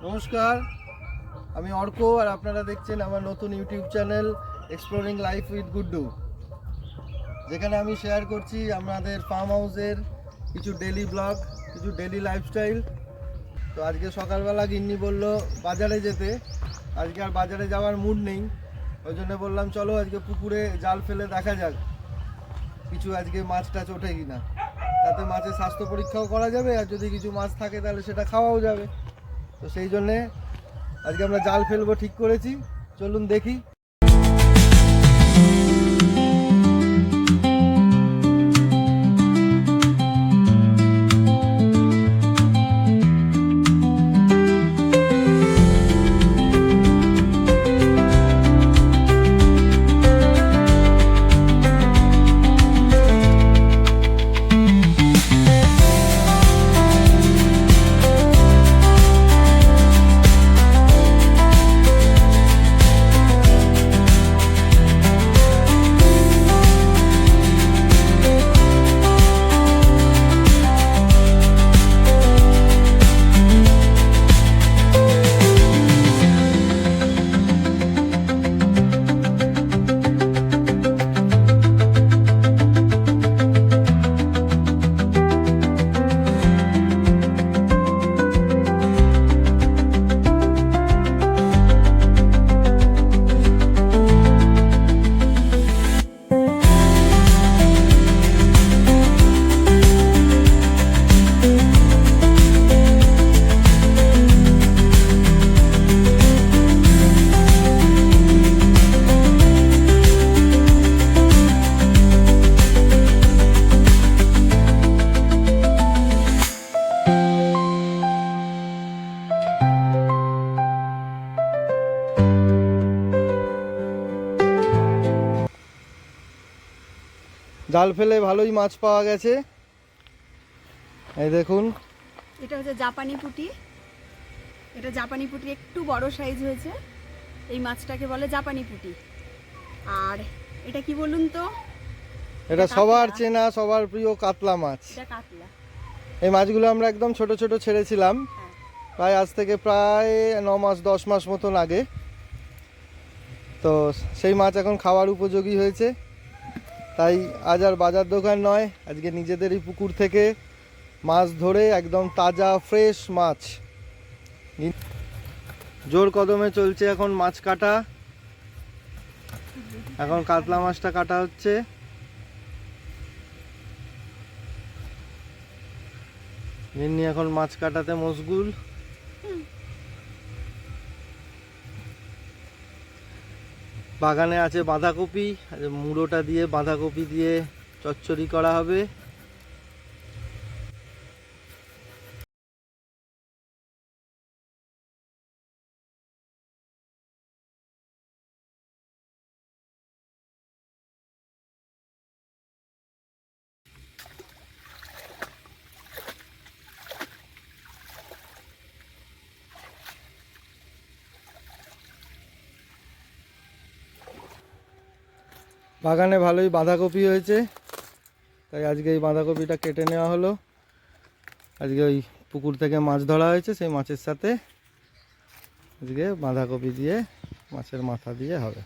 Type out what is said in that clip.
নমস্কার, আমি অর্ক আর আপনারা দেখছেন আমার নতুন YouTube channel exploring life with Guddu, যেখানে আমি শেয়ার করছি আমাদের ফার্ম হাউসের কিছু ডেলি ব্লগ, কিছু ডেলি লাইফস্টাইল। তো আজকে সকালবেলা গিন্নি বলল বাজারে যেতে, আজকে আর বাজারে যাওয়ার মুড নেই, ওই জন্য বললাম চলো আজকে পুকুরে জাল ফেলে দেখা যাক কিছু আজকে মাছ টাছ ওঠে কিনা, তাতে মাছের স্বাস্থ্য পরীক্ষাও করা যাবে আর যদি কিছু মাছ থাকে তাহলে সেটা খাওয়াও যাবে। তো সেই জন্যে আজকে আমরা জাল ফেলবো ঠিক করেছি, চলুন দেখি। জাল ফেলে ভালোই মাছ পাওয়া গেছে, এই দেখুন। এটা হচ্ছে জাপানি পুঁটি। এটা জাপানি পুঁটি একটু বড় সাইজ হয়েছে, এই মাছটাকে বলে জাপানি পুঁটি। আর এটা কি বলুন তো, এটা সবার চেনা সবার প্রিয় কাতলা মাছ। এটা কাতলা। এই মাছগুলো আমরা একদম ছোট ছোট ছেড়েছিলাম প্রায় আজ থেকে প্রায় 9 মাস 10 মাস মতন আগে। তো সেই মাছ এখন খাওয়ার উপযোগী হয়েছে, তাই আজ আর বাজার দোকান নয়, আজকে নিজেদেরই পুকুর থেকে মাছ ধরে একদম তাজা ফ্রেশ মাছ। জোর কদমে চলছে এখন মাছ কাটা, এখন কাতলা মাছটা কাটা হচ্ছে। গিন্নি এখন মাছ কাটাতে মশগুল। বাগানে আছে বাঁধাকপি, মুড়োটা দিয়ে বাঁধাকপি দিয়ে চচ্চড়ি করা হবে। বাগানে ভালোই বাঁধাকপি হয়েছে, তাই আজকে এই বাঁধাকপিটা কেটে নেওয়া হলো। আজকে ওই পুকুর থেকে মাছ ধরা হয়েছে, সেই মাছের সাথে আজকে বাঁধাকপি দিয়ে মাছের মাথা দিয়ে হবে।